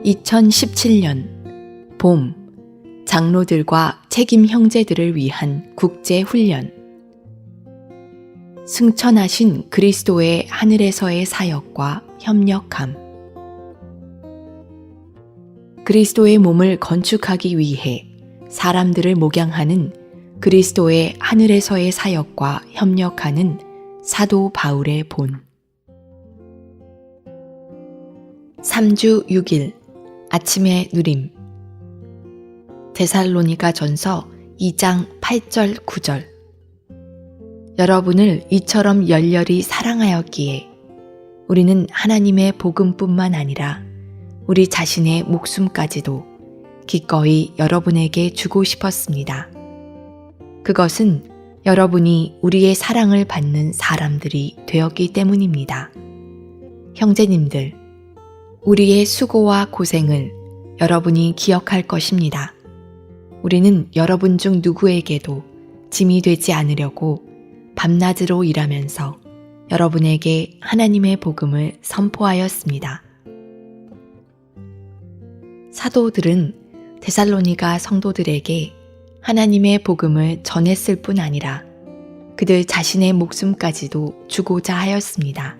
2017년 봄, 장로들과 책임 형제들을 위한 국제훈련. 승천하신 그리스도의 하늘에서의 사역과 협력함. 그리스도의 몸을 건축하기 위해 사람들을 목양하는 그리스도의 하늘에서의 사역과 협력하는 사도 바울의 본. 3주 6일 아침의 누림. 데살로니가 전서 2장 8절 9절. 여러분을 이처럼 열렬히 사랑하였기에 우리는 하나님의 복음뿐만 아니라 우리 자신의 목숨까지도 기꺼이 여러분에게 주고 싶었습니다. 그것은 여러분이 우리의 사랑을 받는 사람들이 되었기 때문입니다. 형제님들, 우리의 수고와 고생을 여러분이 기억할 것입니다. 우리는 여러분 중 누구에게도 짐이 되지 않으려고 밤낮으로 일하면서 여러분에게 하나님의 복음을 선포하였습니다. 사도들은 데살로니가 성도들에게 하나님의 복음을 전했을 뿐 아니라 그들 자신의 목숨까지도 주고자 하였습니다.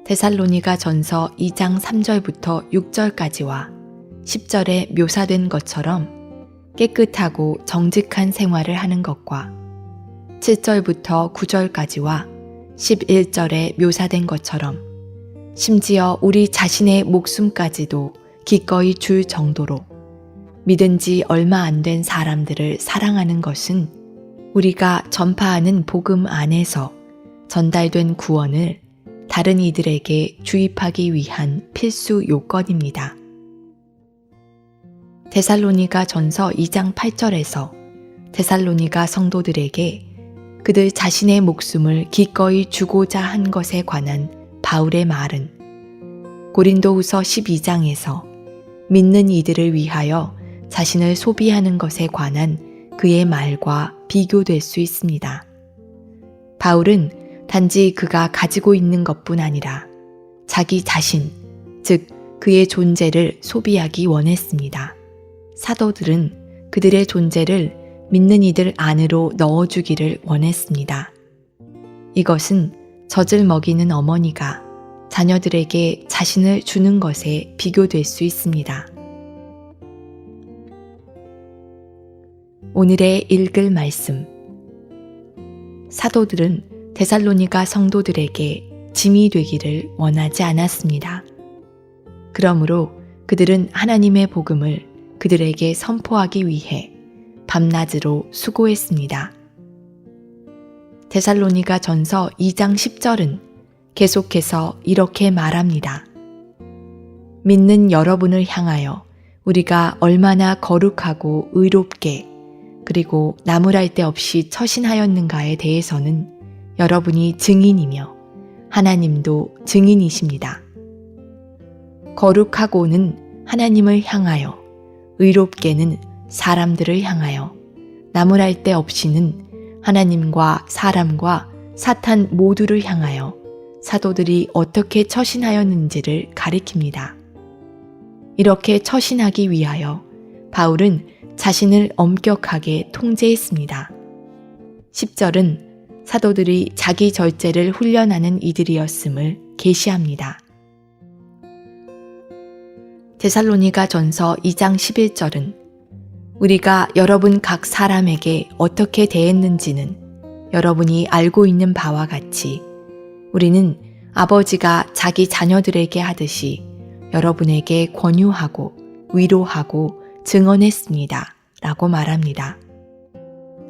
데살로니가 전서 2장 3절부터 6절까지와 10절에 묘사된 것처럼 깨끗하고 정직한 생활을 하는 것과 7절부터 9절까지와 11절에 묘사된 것처럼 심지어 우리 자신의 목숨까지도 기꺼이 줄 정도로 믿은 지 얼마 안 된 사람들을 사랑하는 것은 우리가 전파하는 복음 안에서 전달된 구원을 다른 이들에게 주입하기 위한 필수 요건입니다. 데살로니가 전서 2장 8절에서 데살로니가 성도들에게 그들 자신의 목숨을 기꺼이 주고자 한 것에 관한 바울의 말은 고린도후서 12장에서 믿는 이들을 위하여 자신을 소비하는 것에 관한 그의 말과 비교될 수 있습니다. 바울은 단지 그가 가지고 있는 것뿐 아니라 자기 자신, 즉 그의 존재를 소비하기 원했습니다. 사도들은 그들의 존재를 믿는 이들 안으로 넣어주기를 원했습니다. 이것은 젖을 먹이는 어머니가 자녀들에게 자신을 주는 것에 비교될 수 있습니다. 오늘의 읽을 말씀. 사도들은 데살로니가 성도들에게 짐이 되기를 원하지 않았습니다. 그러므로 그들은 하나님의 복음을 그들에게 선포하기 위해 밤낮으로 수고했습니다. 데살로니가 전서 2장 10절은 계속해서 이렇게 말합니다. 믿는 여러분을 향하여 우리가 얼마나 거룩하고 의롭게 그리고 나무랄 데 없이 처신하였는가에 대해서는 여러분이 증인이며 하나님도 증인이십니다. 거룩하고는 하나님을 향하여, 의롭게는 사람들을 향하여, 나무랄 데 없이는 하나님과 사람과 사탄 모두를 향하여 사도들이 어떻게 처신하였는지를 가리킵니다. 이렇게 처신하기 위하여 바울은 자신을 엄격하게 통제했습니다. 10절은 사도들이 자기 절제를 훈련하는 이들이었음을 계시합니다. 데살로니가 전서 2장 11절은 우리가 여러분 각 사람에게 어떻게 대했는지는 여러분이 알고 있는 바와 같이 우리는 아버지가 자기 자녀들에게 하듯이 여러분에게 권유하고 위로하고 증언했습니다. 라고 말합니다.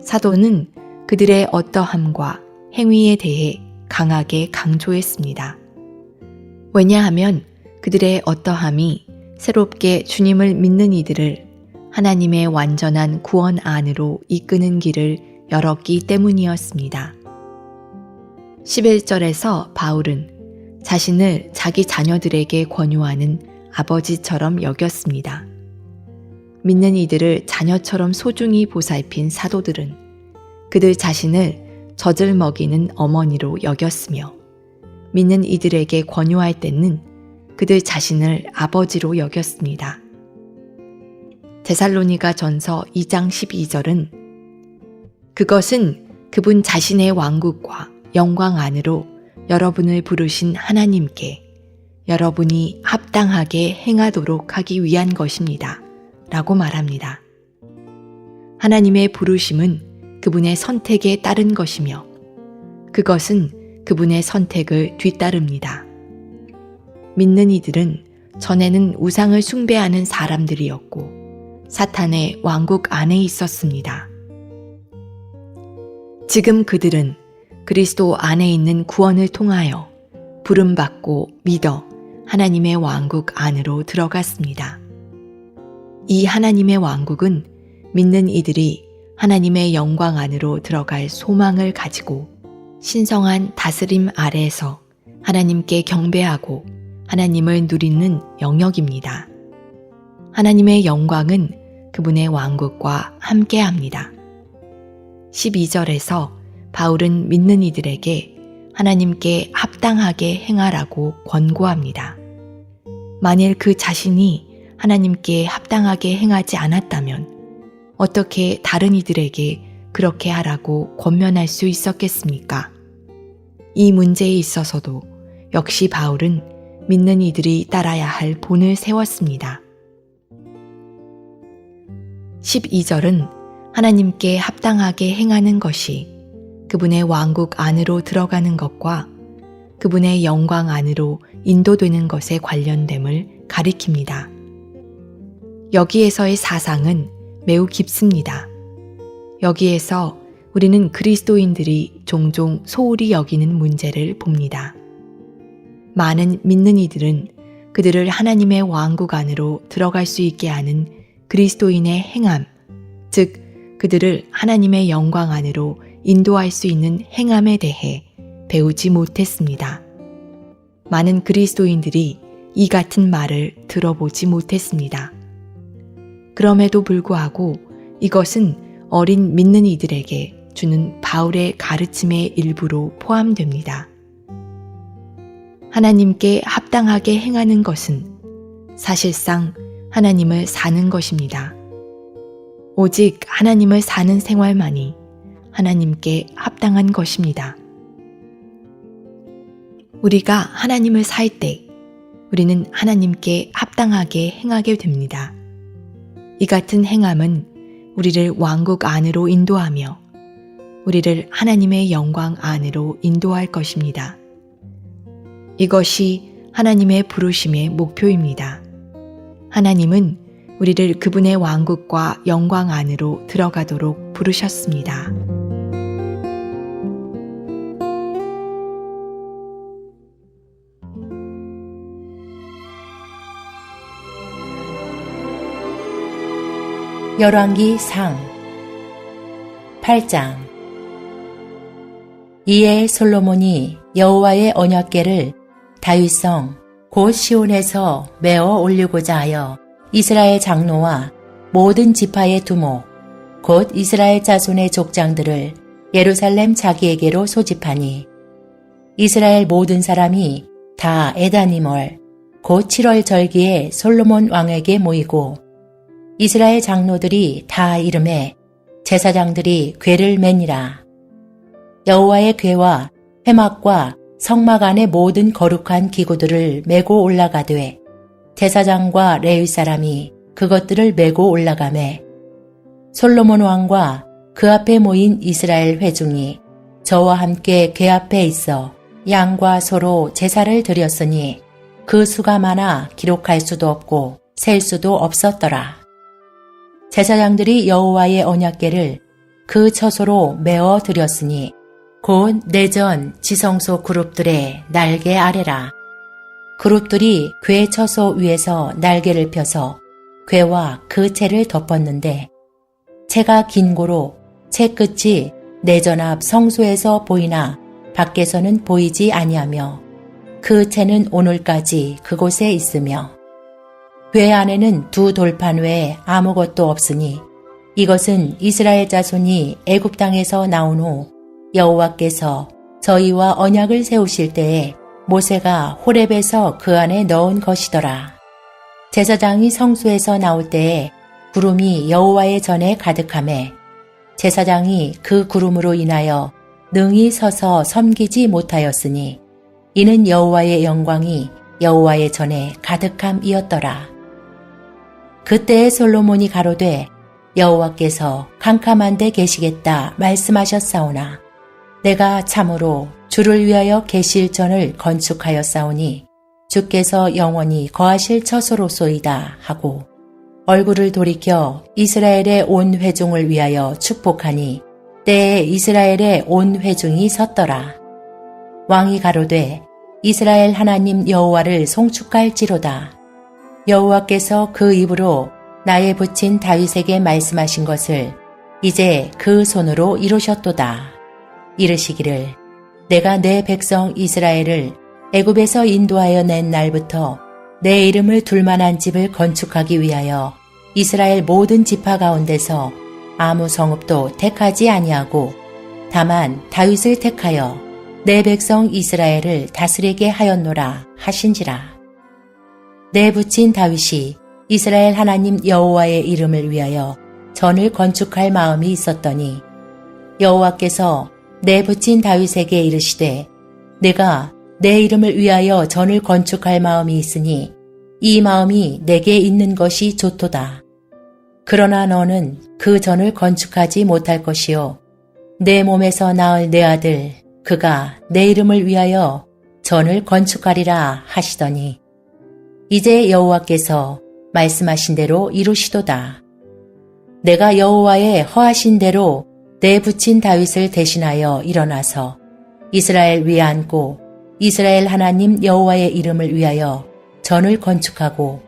사도는 그들의 어떠함과 행위에 대해 강하게 강조했습니다. 왜냐하면 그들의 어떠함이 새롭게 주님을 믿는 이들을 하나님의 완전한 구원 안으로 이끄는 길을 열었기 때문이었습니다. 11절에서 바울은 자신을 자기 자녀들에게 권유하는 아버지처럼 여겼습니다. 믿는 이들을 자녀처럼 소중히 보살핀 사도들은 그들 자신을 젖을 먹이는 어머니로 여겼으며 믿는 이들에게 권유할 때는 그들 자신을 아버지로 여겼습니다. 데살로니가 전서 2장 12절은 그것은 그분 자신의 왕국과 영광 안으로 여러분을 부르신 하나님께 여러분이 합당하게 행하도록 하기 위한 것입니다. 라고 말합니다. 하나님의 부르심은 그분의 선택에 따른 것이며 그것은 그분의 선택을 뒤따릅니다. 믿는 이들은 전에는 우상을 숭배하는 사람들이었고 사탄의 왕국 안에 있었습니다. 지금 그들은 그리스도 안에 있는 구원을 통하여 부름받고 믿어 하나님의 왕국 안으로 들어갔습니다. 이 하나님의 왕국은 믿는 이들이 하나님의 영광 안으로 들어갈 소망을 가지고 신성한 다스림 아래에서 하나님께 경배하고 하나님을 누리는 영역입니다. 하나님의 영광은 그분의 왕국과 함께합니다. 12절에서 바울은 믿는 이들에게 하나님께 합당하게 행하라고 권고합니다. 만일 그 자신이 하나님께 합당하게 행하지 않았다면 어떻게 다른 이들에게 그렇게 하라고 권면할 수 있었겠습니까? 이 문제에 있어서도 역시 바울은 믿는 이들이 따라야 할 본을 세웠습니다. 12절은 하나님께 합당하게 행하는 것이 그분의 왕국 안으로 들어가는 것과 그분의 영광 안으로 인도되는 것에 관련됨을 가리킵니다. 여기에서의 사상은 매우 깊습니다. 여기에서 우리는 그리스도인들이 종종 소홀히 여기는 문제를 봅니다. 많은 믿는 이들은 그들을 하나님의 왕국 안으로 들어갈 수 있게 하는 그리스도인의 행함, 즉 그들을 하나님의 영광 안으로 인도할 수 있는 행함에 대해 배우지 못했습니다. 많은 그리스도인들이 이 같은 말을 들어보지 못했습니다. 그럼에도 불구하고 이것은 어린 믿는 이들에게 주는 바울의 가르침의 일부로 포함됩니다. 하나님께 합당하게 행하는 것은 사실상 하나님을 사는 것입니다. 오직 하나님을 사는 생활만이 하나님께 합당한 것입니다. 우리가 하나님을 살 때 우리는 하나님께 합당하게 행하게 됩니다. 이 같은 행함은 우리를 왕국 안으로 인도하며 우리를 하나님의 영광 안으로 인도할 것입니다. 이것이 하나님의 부르심의 목표입니다. 하나님은 우리를 그분의 왕국과 영광 안으로 들어가도록 부르셨습니다. 열왕기상 8장. 이에 솔로몬이 여호와의 언약궤를 다윗성 곧 시온에서 메어 올리고자 하여 이스라엘 장로와 모든 지파의 두목 곧 이스라엘 자손의 족장들을 예루살렘 자기에게로 소집하니 이스라엘 모든 사람이 다 에다니멀 곧 7월 절기에 솔로몬 왕에게 모이고 이스라엘 장로들이 다 이름에 제사장들이 궤를 매니라. 여호와의 궤와 회막과 성막 안의 모든 거룩한 기구들을 메고 올라가되 제사장과 레위 사람이 그것들을 메고 올라가매 솔로몬 왕과 그 앞에 모인 이스라엘 회중이 저와 함께 궤 앞에 있어 양과 소로 제사를 드렸으니 그 수가 많아 기록할 수도 없고 셀 수도 없었더라. 제사장들이 여호와의 언약궤를 그 처소로 메어 드렸으니 곧 내전 지성소 그룹들의 날개 아래라. 그룹들이 궤 처소 위에서 날개를 펴서 궤와 그 채를 덮었는데 채가 긴 고로 채 끝이 내전 앞 성소에서 보이나 밖에서는 보이지 아니하며 그 채는 오늘까지 그곳에 있으며 궤 안에는 두 돌판 외에 아무것도 없으니 이것은 이스라엘 자손이 애굽 땅에서 나온 후 여호와께서 저희와 언약을 세우실 때에 모세가 호렙에서 그 안에 넣은 것이더라. 제사장이 성소에서 나올 때에 구름이 여호와의 전에 가득하매 제사장이 그 구름으로 인하여 능히 서서 섬기지 못하였으니 이는 여호와의 영광이 여호와의 전에 가득함이었더라. 그때에 솔로몬이 가로되 여호와께서 캄캄한 데 계시겠다 말씀하셨사오나 내가 참으로 주를 위하여 계실 전을 건축하였사오니 주께서 영원히 거하실 처소로소이다 하고 얼굴을 돌이켜 이스라엘의 온 회중을 위하여 축복하니 때에 이스라엘의 온 회중이 섰더라. 왕이 가로되 이스라엘 하나님 여호와를 송축할지로다. 여호와께서 그 입으로 나의 부친 다윗에게 말씀하신 것을 이제 그 손으로 이루셨도다. 이르시기를 내가 내 백성 이스라엘을 애굽에서 인도하여 낸 날부터 내 이름을 둘만한 집을 건축하기 위하여 이스라엘 모든 지파 가운데서 아무 성읍도 택하지 아니하고 다만 다윗을 택하여 내 백성 이스라엘을 다스리게 하였노라 하신지라. 내 부친 다윗이 이스라엘 하나님 여호와의 이름을 위하여 전을 건축할 마음이 있었더니 여호와께서 내 부친 다윗에게 이르시되 내가 내 이름을 위하여 전을 건축할 마음이 있으니 이 마음이 내게 있는 것이 좋도다. 그러나 너는 그 전을 건축하지 못할 것이요 내 몸에서 낳을 내 아들 그가 내 이름을 위하여 전을 건축하리라 하시더니 이제 여호와께서 말씀하신 대로 이루시도다. 내가 여호와의 허하신 대로 내 부친 다윗을 대신하여 일어나서 이스라엘 위에 앉고 이스라엘 하나님 여호와의 이름을 위하여 전을 건축하고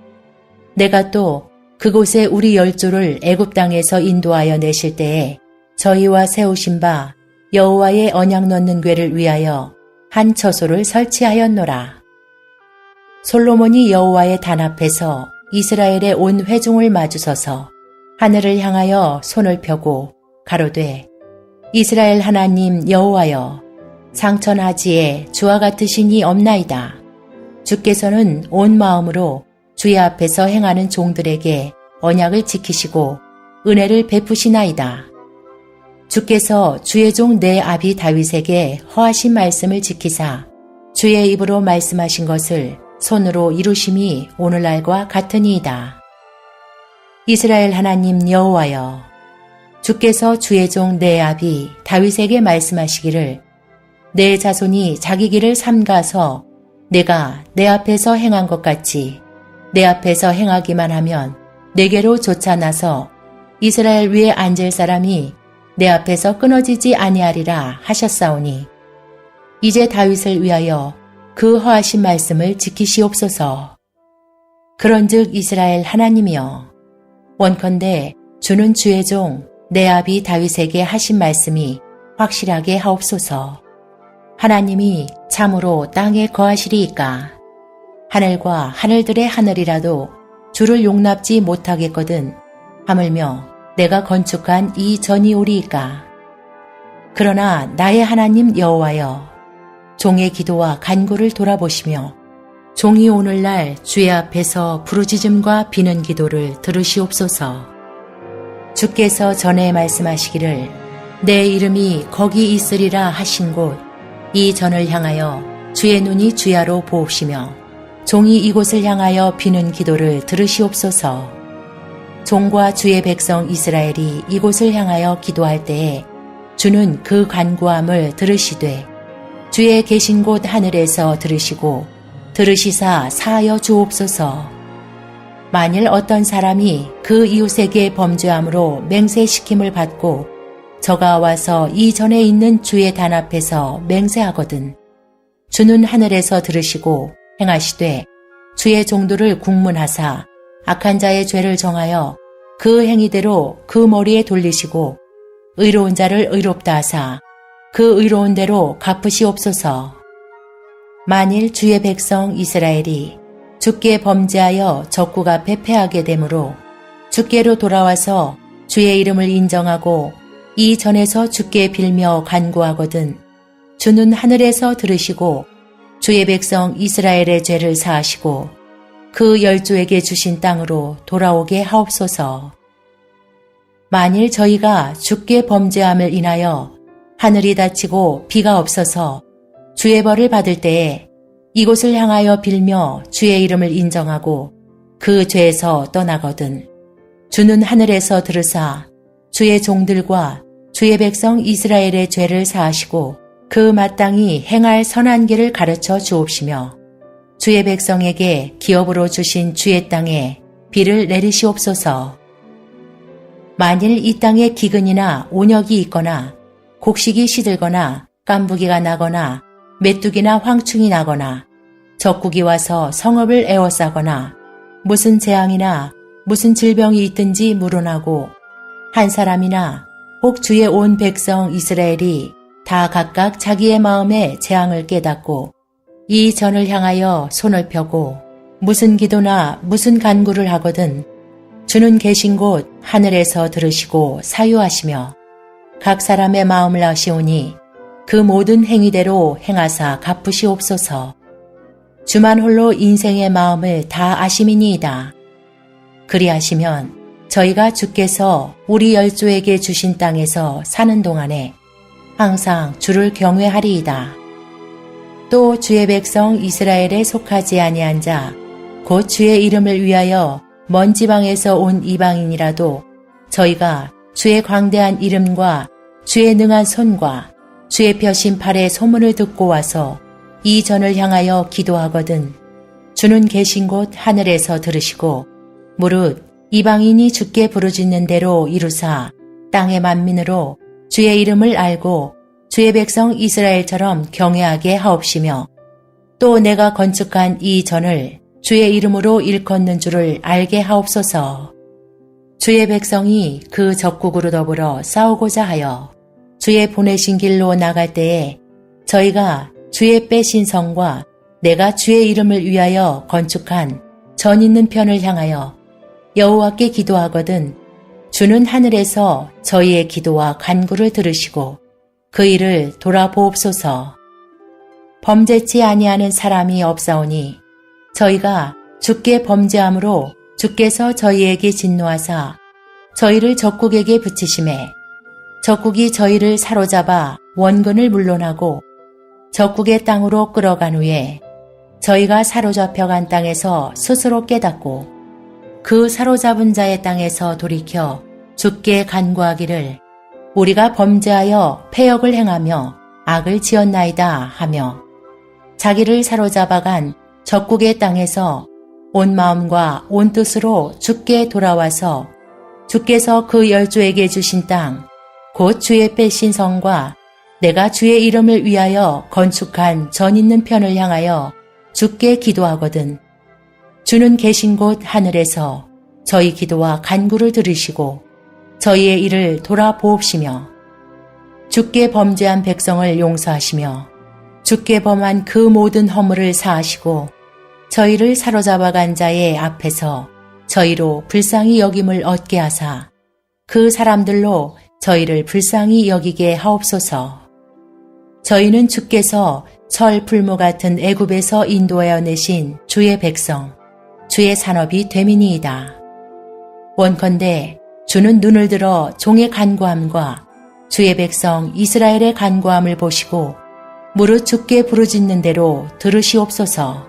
내가 또 그곳에 우리 열조를 애굽 땅에서 인도하여 내실 때에 저희와 세우신 바 여호와의 언약 넣는 궤를 위하여 한 처소를 설치하였노라. 솔로몬이 여호와의 단 앞에서 이스라엘의 온 회중을 마주서서 하늘을 향하여 손을 펴고 가로되 이스라엘 하나님 여호와여 상천하지에 주와 같으시니 없나이다. 주께서는 온 마음으로 주의 앞에서 행하는 종들에게 언약을 지키시고 은혜를 베푸시나이다. 주께서 주의 종 내 아비 다윗에게 허하신 말씀을 지키사 주의 입으로 말씀하신 것을 손으로 이루심이 오늘날과 같으니이다. 이스라엘 하나님 여호와여 주께서 주의 종 내 아비 다윗에게 말씀하시기를 내 자손이 자기 길을 삼가서 내가 내 앞에서 행한 것 같이 내 앞에서 행하기만 하면 내게로 쫓아나서 이스라엘 위에 앉을 사람이 내 앞에서 끊어지지 아니하리라 하셨사오니 이제 다윗을 위하여 그 허하신 말씀을 지키시옵소서. 그런즉 이스라엘 하나님이여 원컨대 주는 주의 종 내 아비 다윗에게 하신 말씀이 확실하게 하옵소서. 하나님이 참으로 땅에 거하시리이까 하늘과 하늘들의 하늘이라도 주를 용납지 못하겠거든 하물며 내가 건축한 이 전이 오리이까. 그러나 나의 하나님 여호와여 종의 기도와 간구를 돌아보시며 종이 오늘날 주의 앞에서 부르짖음과 비는 기도를 들으시옵소서. 주께서 전에 말씀하시기를 내 이름이 거기 있으리라 하신 곳 이 전을 향하여 주의 눈이 주야로 보옵시며 종이 이곳을 향하여 비는 기도를 들으시옵소서. 종과 주의 백성 이스라엘이 이곳을 향하여 기도할 때에 주는 그 간구함을 들으시되 주의 계신 곳 하늘에서 들으시고 들으시사 사하여 주옵소서. 만일 어떤 사람이 그 이웃에게 범죄함으로 맹세시킴을 받고 저가 와서 이 전에 있는 주의 단 앞에서 맹세하거든 주는 하늘에서 들으시고 행하시되 주의 종들을 국문하사 악한 자의 죄를 정하여 그 행위대로 그 머리에 돌리시고 의로운 자를 의롭다 하사 그 의로운 대로 갚으시옵소서. 만일 주의 백성 이스라엘이 주께 범죄하여 적국 앞에 패하게 되므로 주께로 돌아와서 주의 이름을 인정하고 이 전에서 주께 빌며 간구하거든 주는 하늘에서 들으시고 주의 백성 이스라엘의 죄를 사하시고 그 열조에게 주신 땅으로 돌아오게 하옵소서. 만일 저희가 주께 범죄함을 인하여 하늘이 닫히고 비가 없어서 주의 벌을 받을 때에 이곳을 향하여 빌며 주의 이름을 인정하고 그 죄에서 떠나거든 주는 하늘에서 들으사 주의 종들과 주의 백성 이스라엘의 죄를 사하시고 그 마땅히 행할 선한 길을 가르쳐 주옵시며 주의 백성에게 기업으로 주신 주의 땅에 비를 내리시옵소서. 만일 이 땅에 기근이나 온역이 있거나 곡식이 시들거나 깐부기가 나거나 메뚜기나 황충이 나거나 적국이 와서 성읍을 에워싸거나 무슨 재앙이나 무슨 질병이 있든지 물어나고 한 사람이나 혹 주의 온 백성 이스라엘이 다 각각 자기의 마음에 재앙을 깨닫고 이 전을 향하여 손을 펴고 무슨 기도나 무슨 간구를 하거든 주는 계신 곳 하늘에서 들으시고 사유하시며 각 사람의 마음을 아시오니 그 모든 행위대로 행하사 갚으시옵소서. 주만 홀로 인생의 마음을 다 아심이니이다. 그리하시면 저희가 주께서 우리 열조에게 주신 땅에서 사는 동안에 항상 주를 경외하리이다. 또 주의 백성 이스라엘에 속하지 아니한 자, 곧 주의 이름을 위하여 먼 지방에서 온 이방인이라도 저희가 주의 광대한 이름과 주의 능한 손과 주의 펴신 팔의 소문을 듣고 와서 이 전을 향하여 기도하거든 주는 계신 곳 하늘에서 들으시고 무릇 이방인이 주께 부르짖는 대로 이루사 땅의 만민으로 주의 이름을 알고 주의 백성 이스라엘처럼 경외하게 하옵시며 또 내가 건축한 이 전을 주의 이름으로 일컫는 줄을 알게 하옵소서. 주의 백성이 그 적국으로 더불어 싸우고자 하여 주의 보내신 길로 나갈 때에 저희가 주의 빼신 성과 내가 주의 이름을 위하여 건축한 전 있는 편을 향하여 여호와께 기도하거든 주는 하늘에서 저희의 기도와 간구를 들으시고 그 일을 돌아보옵소서. 범죄치 아니하는 사람이 없사오니 저희가 주께 범죄함으로 주께서 저희에게 진노하사 저희를 적국에게 붙이심에 적국이 저희를 사로잡아 원근을 물론하고 적국의 땅으로 끌어간 후에 저희가 사로잡혀간 땅에서 스스로 깨닫고 그 사로잡은 자의 땅에서 돌이켜 주께 간구하기를 우리가 범죄하여 패역을 행하며 악을 지었나이다 하며 자기를 사로잡아간 적국의 땅에서 온 마음과 온 뜻으로 주께 돌아와서 주께서 그 열조에게 주신 땅 곧 주의 빼신 성과 내가 주의 이름을 위하여 건축한 전 있는 편을 향하여 주께 기도하거든 주는 계신 곳 하늘에서 저희 기도와 간구를 들으시고 저희의 일을 돌아보옵시며 주께 범죄한 백성을 용서하시며 주께 범한 그 모든 허물을 사하시고 저희를 사로잡아간 자의 앞에서 저희로 불쌍히 여김을 얻게 하사 그 사람들로 저희를 불쌍히 여기게 하옵소서. 저희는 주께서 철 풀무 같은 애굽에서 인도하여 내신 주의 백성, 주의 산업이 되미니이다. 원컨대 주는 눈을 들어 종의 간구함과 주의 백성 이스라엘의 간구함을 보시고 무릇 주께 부르짖는 대로 들으시옵소서.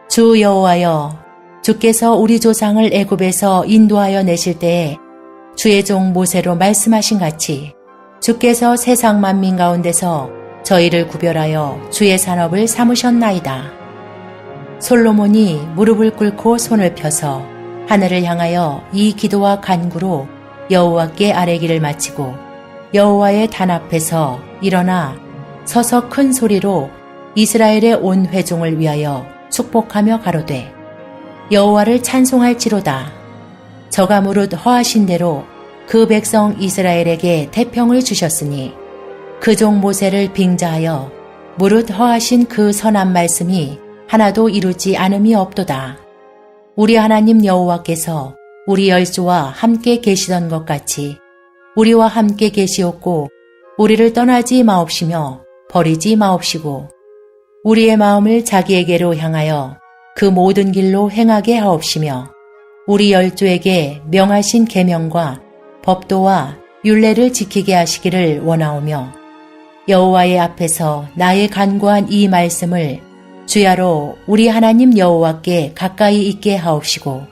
주 여호와여, 주께서 우리 조상을 애굽에서 인도하여 내실 때에 주의 종 모세로 말씀하신 같이 주께서 세상 만민 가운데서 저희를 구별하여 주의 산업을 삼으셨나이다. 솔로몬이 무릎을 꿇고 손을 펴서 하늘을 향하여 이 기도와 간구로 여호와께 아뢰기를 마치고 여호와의 단 앞에서 일어나 서서 큰 소리로 이스라엘의 온 회중을 위하여 축복하며 가로되 여호와를 찬송할지로다. 저가 무릇 허하신 대로 그 백성 이스라엘에게 태평을 주셨으니 그 종 모세를 빙자하여 무릇 허하신 그 선한 말씀이 하나도 이루지 않음이 없도다. 우리 하나님 여호와께서 우리 열조와 함께 계시던 것 같이 우리와 함께 계시옵고 우리를 떠나지 마옵시며 버리지 마옵시고 우리의 마음을 자기에게로 향하여 그 모든 길로 행하게 하옵시며 우리 열조에게 명하신 계명과 법도와 율례를 지키게 하시기를 원하오며 여호와의 앞에서 나의 간구한 이 말씀을 주야로 우리 하나님 여호와께 가까이 있게 하옵시고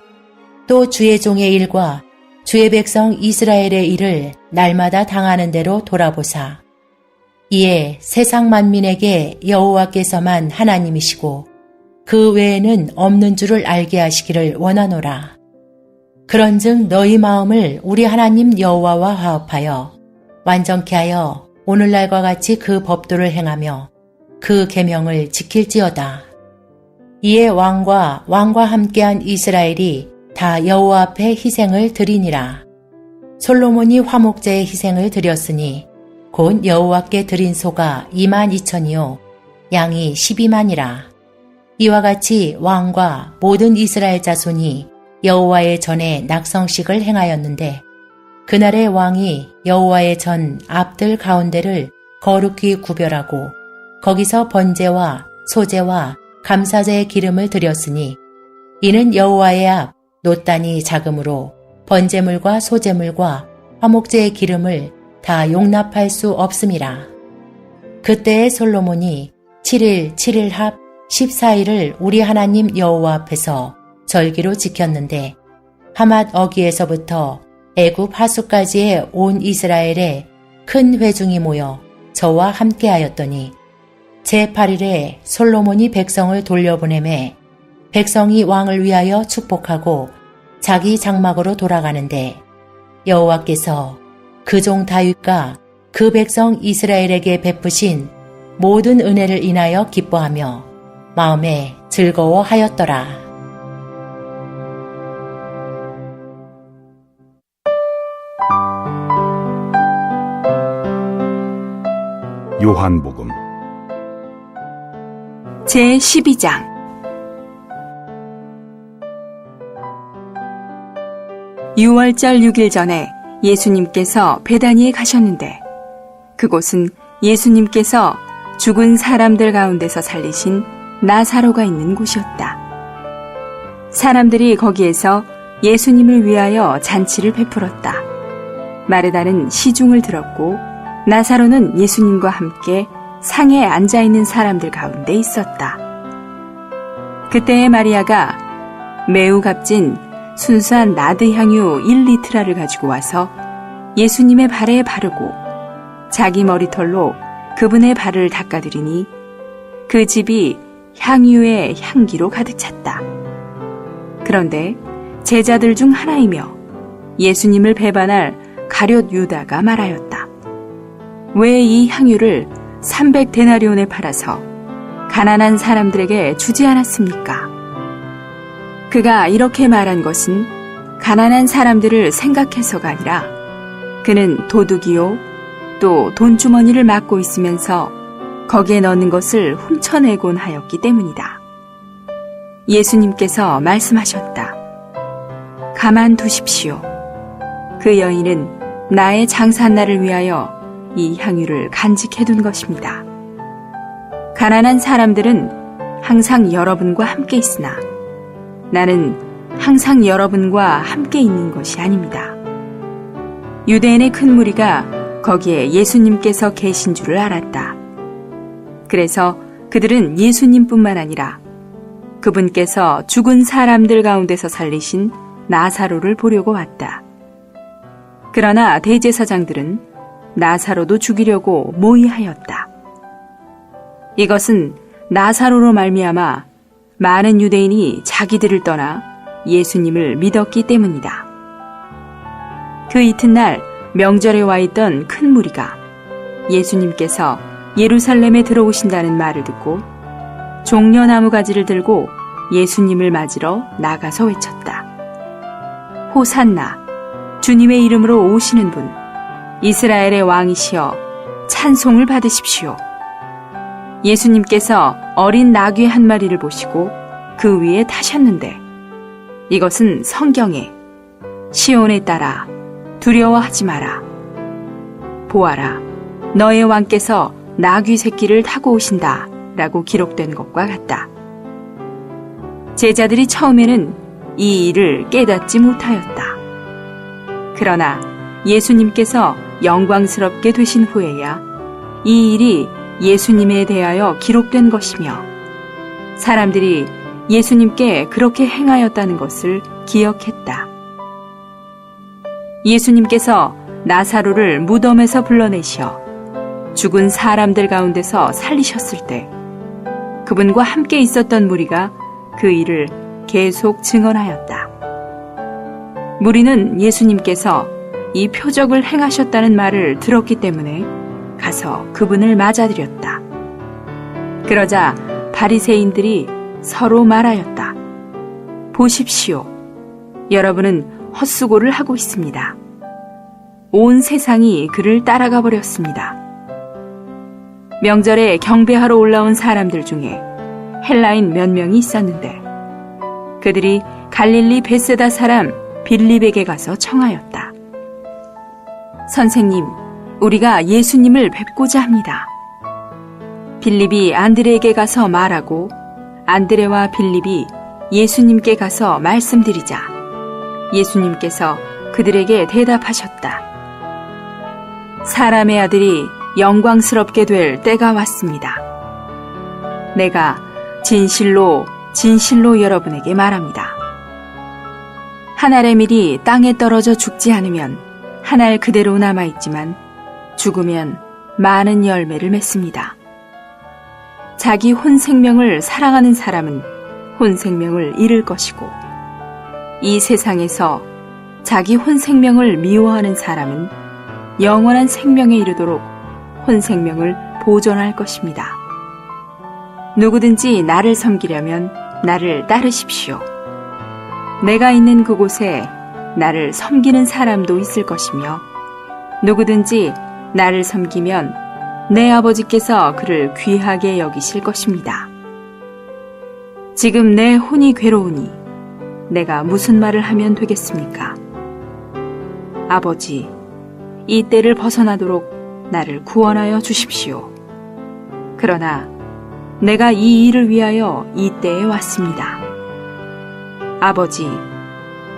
또 주의 종의 일과 주의 백성 이스라엘의 일을 날마다 당하는 대로 돌아보사 이에 세상 만민에게 여호와께서만 하나님이시고 그 외에는 없는 줄을 알게 하시기를 원하노라. 그런즉 너희 마음을 우리 하나님 여호와와 화합하여 완전케 하여 오늘날과 같이 그 법도를 행하며 그 계명을 지킬지어다. 이에 왕과 함께한 이스라엘이 다 여호와 앞에 희생을 드리니라. 솔로몬이 화목제의 희생을 드렸으니 곧 여호와께 드린 소가 22,000이요 양이 12만이라. 이와 같이 왕과 모든 이스라엘 자손이 여호와의 전에 낙성식을 행하였는데 그날의 왕이 여호와의 전 앞들 가운데를 거룩히 구별하고 거기서 번제와 소제와 감사제의 기름을 드렸으니 이는 여호와의 앞 놋단이 작으므로 번제물과 소제물과 화목제의 기름을 다 용납할 수 없음이라. 그때에 솔로몬이 7일 7일 합 14일을 우리 하나님 여호와 앞에서 절기로 지켰는데 하맛 어기에서부터 애굽 하수까지의 온 이스라엘에 큰 회중이 모여 저와 함께하였더니 제8일에 솔로몬이 백성을 돌려보내매 백성이 왕을 위하여 축복하고 자기 장막으로 돌아가는데 여호와께서 그 종 다윗과 그 백성 이스라엘에게 베푸신 모든 은혜를 인하여 기뻐하며 마음에 즐거워하였더라. 요한복음 제12장 유월절 6일 전에 예수님께서 베다니에 가셨는데 그곳은 예수님께서 죽은 사람들 가운데서 살리신 나사로가 있는 곳이었다. 사람들이 거기에서 예수님을 위하여 잔치를 베풀었다. 마르다는 시중을 들었고 나사로는 예수님과 함께 상에 앉아있는 사람들 가운데 있었다. 그때에 마리아가 매우 값진 순수한 나드 향유 1리트라를 가지고 와서 예수님의 발에 바르고 자기 머리털로 그분의 발을 닦아드리니 그 집이 향유의 향기로 가득 찼다. 그런데 제자들 중 하나이며 예수님을 배반할 가룟 유다가 말하였다. 왜 이 향유를 300데나리온에 팔아서 가난한 사람들에게 주지 않았습니까? 그가 이렇게 말한 것은 가난한 사람들을 생각해서가 아니라 그는 도둑이요 또 돈주머니를 맡고 있으면서 거기에 넣는 것을 훔쳐내곤 하였기 때문이다. 예수님께서 말씀하셨다. 가만두십시오. 그 여인은 나의 장산날을 위하여 이 향유를 간직해둔 것입니다. 가난한 사람들은 항상 여러분과 함께 있으나 나는 항상 여러분과 함께 있는 것이 아닙니다. 유대인의 큰 무리가 거기에 예수님께서 계신 줄을 알았다. 그래서 그들은 예수님뿐만 아니라 그분께서 죽은 사람들 가운데서 살리신 나사로를 보려고 왔다. 그러나 대제사장들은 나사로도 죽이려고 모의하였다. 이것은 나사로로 말미암아 많은 유대인이 자기들을 떠나 예수님을 믿었기 때문이다. 그 이튿날 명절에 와 있던 큰 무리가 예수님께서 예루살렘에 들어오신다는 말을 듣고 종려나무 가지를 들고 예수님을 맞으러 나가서 외쳤다. 호산나, 주님의 이름으로 오시는 분, 이스라엘의 왕이시여 찬송을 받으십시오. 예수님께서 어린 나귀 한 마리를 보시고 그 위에 타셨는데 이것은 성경에 시온에 따라 두려워하지 마라. 보아라, 너의 왕께서 나귀 새끼를 타고 오신다 라고 기록된 것과 같다. 제자들이 처음에는 이 일을 깨닫지 못하였다. 그러나 예수님께서 영광스럽게 되신 후에야 이 일이 예수님에 대하여 기록된 것이며 사람들이 예수님께 그렇게 행하였다는 것을 기억했다. 예수님께서 나사로를 무덤에서 불러내시어 죽은 사람들 가운데서 살리셨을 때 그분과 함께 있었던 무리가 그 일을 계속 증언하였다. 무리는 예수님께서 이 표적을 행하셨다는 말을 들었기 때문에 가서 그분을 맞아들였다. 그러자 바리새인들이 서로 말하였다. 보십시오. 여러분은 헛수고를 하고 있습니다. 온 세상이 그를 따라가 버렸습니다. 명절에 경배하러 올라온 사람들 중에 헬라인 몇 명이 있었는데 그들이 갈릴리 베세다 사람 빌립에게 가서 청하였다. 선생님, 우리가 예수님을 뵙고자 합니다. 빌립이 안드레에게 가서 말하고 안드레와 빌립이 예수님께 가서 말씀드리자 예수님께서 그들에게 대답하셨다. 사람의 아들이 영광스럽게 될 때가 왔습니다. 내가 진실로 여러분에게 말합니다. 한 알의 밀이 땅에 떨어져 죽지 않으면 한 알 그대로 남아있지만 죽으면 많은 열매를 맺습니다. 자기 혼 생명을 사랑하는 사람은 혼 생명을 잃을 것이고 이 세상에서 자기 혼 생명을 미워하는 사람은 영원한 생명에 이르도록 혼 생명을 보존할 것입니다. 누구든지 나를 섬기려면 나를 따르십시오. 내가 있는 그곳에 나를 섬기는 사람도 있을 것이며 누구든지 나를 섬기면 내 아버지께서 그를 귀하게 여기실 것입니다. 지금 내 혼이 괴로우니 내가 무슨 말을 하면 되겠습니까? 아버지, 이 때를 벗어나도록 나를 구원하여 주십시오. 그러나 내가 이 일을 위하여 이 때에 왔습니다.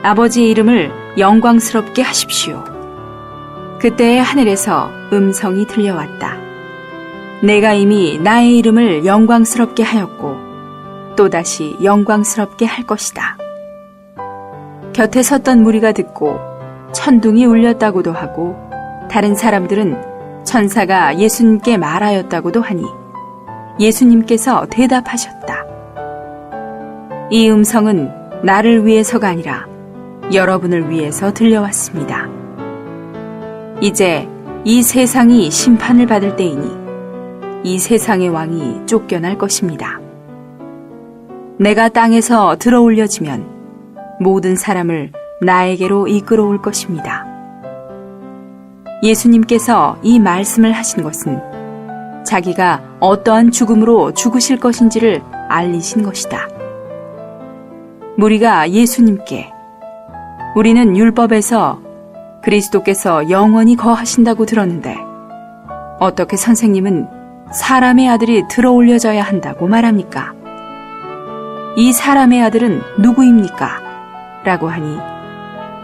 아버지의 이름을 영광스럽게 하십시오. 그때 하늘에서 음성이 들려왔다. 내가 이미 나의 이름을 영광스럽게 하였고 또다시 영광스럽게 할 것이다. 곁에 섰던 무리가 듣고 천둥이 울렸다고도 하고 다른 사람들은 천사가 예수님께 말하였다고도 하니 예수님께서 대답하셨다. 이 음성은 나를 위해서가 아니라 여러분을 위해서 들려왔습니다. 이제 이 세상이 심판을 받을 때이니 이 세상의 왕이 쫓겨날 것입니다. 내가 땅에서 들어 올려지면 모든 사람을 나에게로 이끌어올 것입니다. 예수님께서 이 말씀을 하신 것은 자기가 어떠한 죽음으로 죽으실 것인지를 알리신 것이다. 무리가 예수님께 우리는 율법에서 그리스도께서 영원히 거하신다고 들었는데 어떻게 선생님은 사람의 아들이 들어 올려져야 한다고 말합니까? 이 사람의 아들은 누구입니까? 라고 하니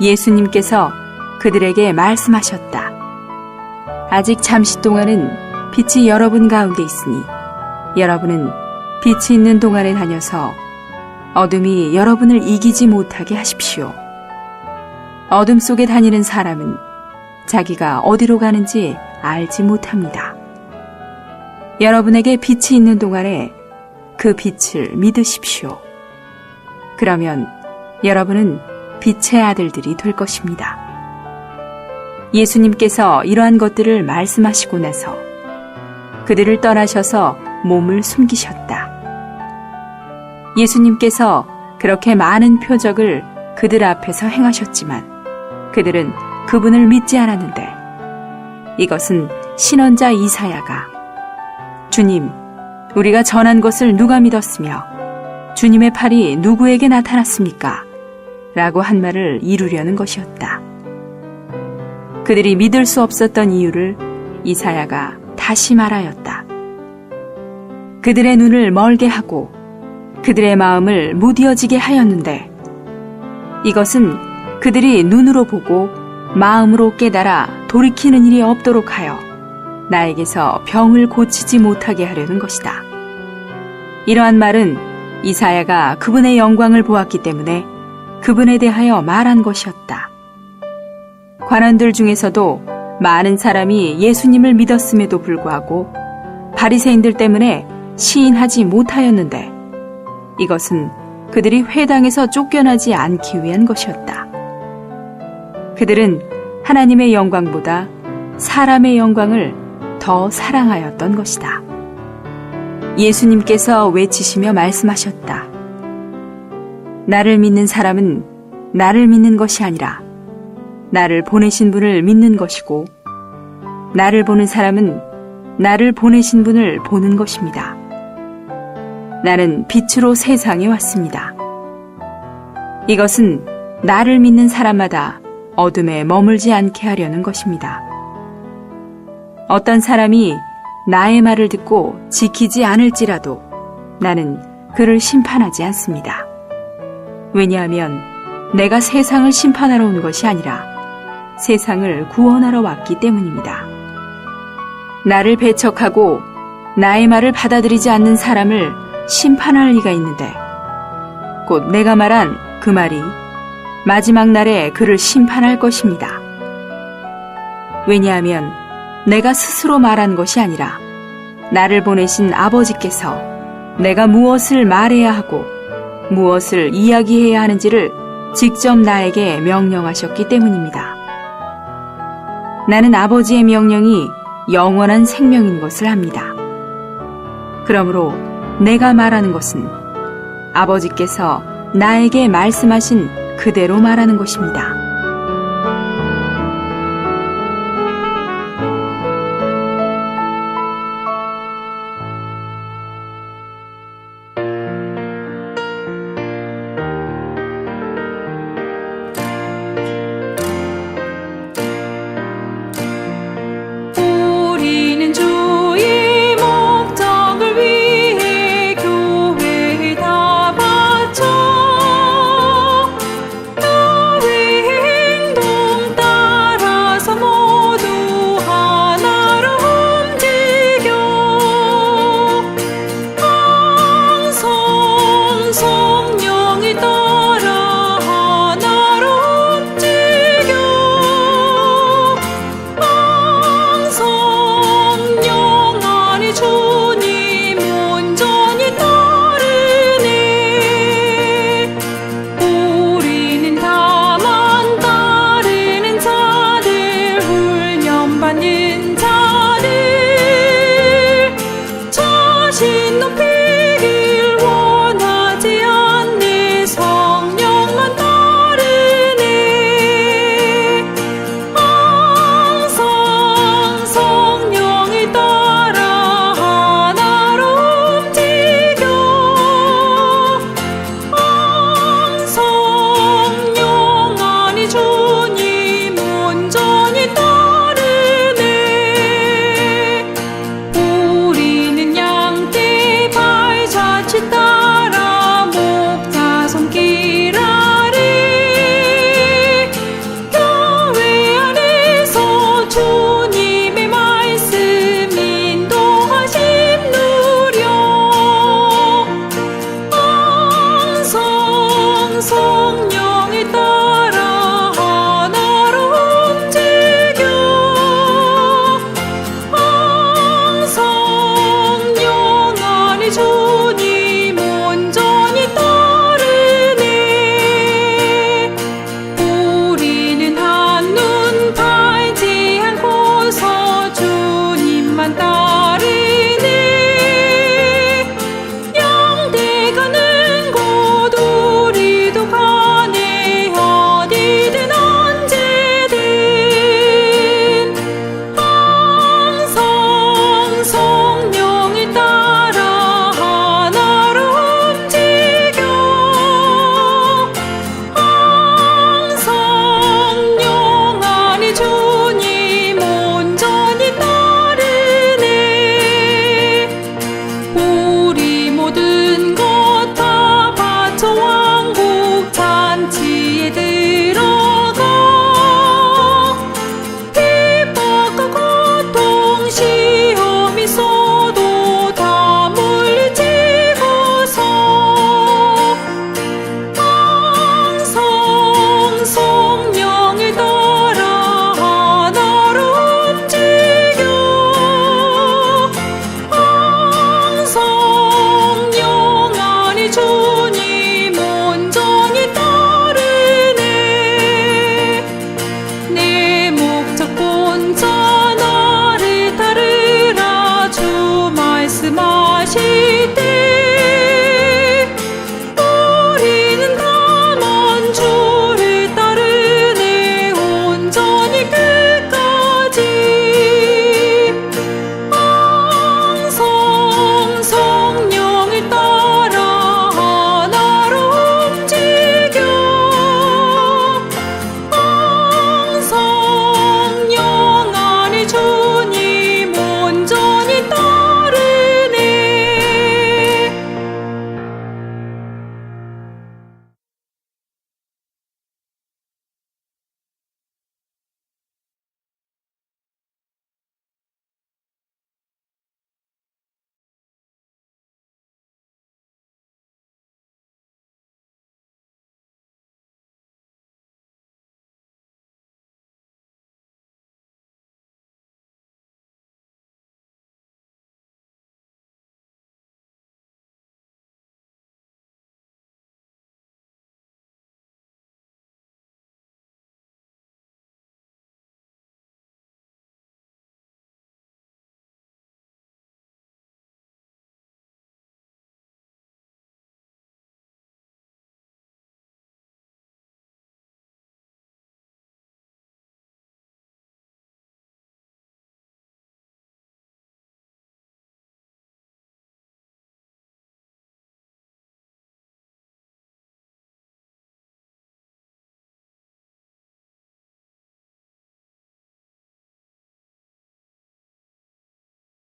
예수님께서 그들에게 말씀하셨다. 아직 잠시 동안은 빛이 여러분 가운데 있으니 여러분은 빛이 있는 동안에 다녀서 어둠이 여러분을 이기지 못하게 하십시오. 어둠 속에 다니는 사람은 자기가 어디로 가는지 알지 못합니다. 여러분에게 빛이 있는 동안에 그 빛을 믿으십시오. 그러면 여러분은 빛의 아들들이 될 것입니다. 예수님께서 이러한 것들을 말씀하시고 나서 그들을 떠나셔서 몸을 숨기셨다. 예수님께서 그렇게 많은 표적을 그들 앞에서 행하셨지만 그들은 그분을 믿지 않았는데 이것은 신언자 이사야가 주님, 우리가 전한 것을 누가 믿었으며 주님의 팔이 누구에게 나타났습니까? 라고 한 말을 이루려는 것이었다. 그들이 믿을 수 없었던 이유를 이사야가 다시 말하였다. 그들의 눈을 멀게 하고 그들의 마음을 무디어지게 하였는데 이것은 그들이 눈으로 보고 마음으로 깨달아 돌이키는 일이 없도록 하여 나에게서 병을 고치지 못하게 하려는 것이다. 이러한 말은 이사야가 그분의 영광을 보았기 때문에 그분에 대하여 말한 것이었다. 관원들 중에서도 많은 사람이 예수님을 믿었음에도 불구하고 바리새인들 때문에 시인하지 못하였는데 이것은 그들이 회당에서 쫓겨나지 않기 위한 것이었다. 그들은 하나님의 영광보다 사람의 영광을 더 사랑하였던 것이다. 예수님께서 외치시며 말씀하셨다. 나를 믿는 사람은 나를 믿는 것이 아니라 나를 보내신 분을 믿는 것이고 나를 보는 사람은 나를 보내신 분을 보는 것입니다. 나는 빛으로 세상에 왔습니다. 이것은 나를 믿는 사람마다 어둠에 머물지 않게 하려는 것입니다. 어떤 사람이 나의 말을 듣고 지키지 않을지라도 나는 그를 심판하지 않습니다. 왜냐하면 내가 세상을 심판하러 온 것이 아니라 세상을 구원하러 왔기 때문입니다. 나를 배척하고 나의 말을 받아들이지 않는 사람을 심판할 리가 있는데 곧 내가 말한 그 말이 마지막 날에 그를 심판할 것입니다. 왜냐하면 내가 스스로 말한 것이 아니라 나를 보내신 아버지께서 내가 무엇을 말해야 하고 무엇을 이야기해야 하는지를 직접 나에게 명령하셨기 때문입니다. 나는 아버지의 명령이 영원한 생명인 것을 압니다. 그러므로 내가 말하는 것은 아버지께서 나에게 말씀하신 그대로 말하는 것입니다.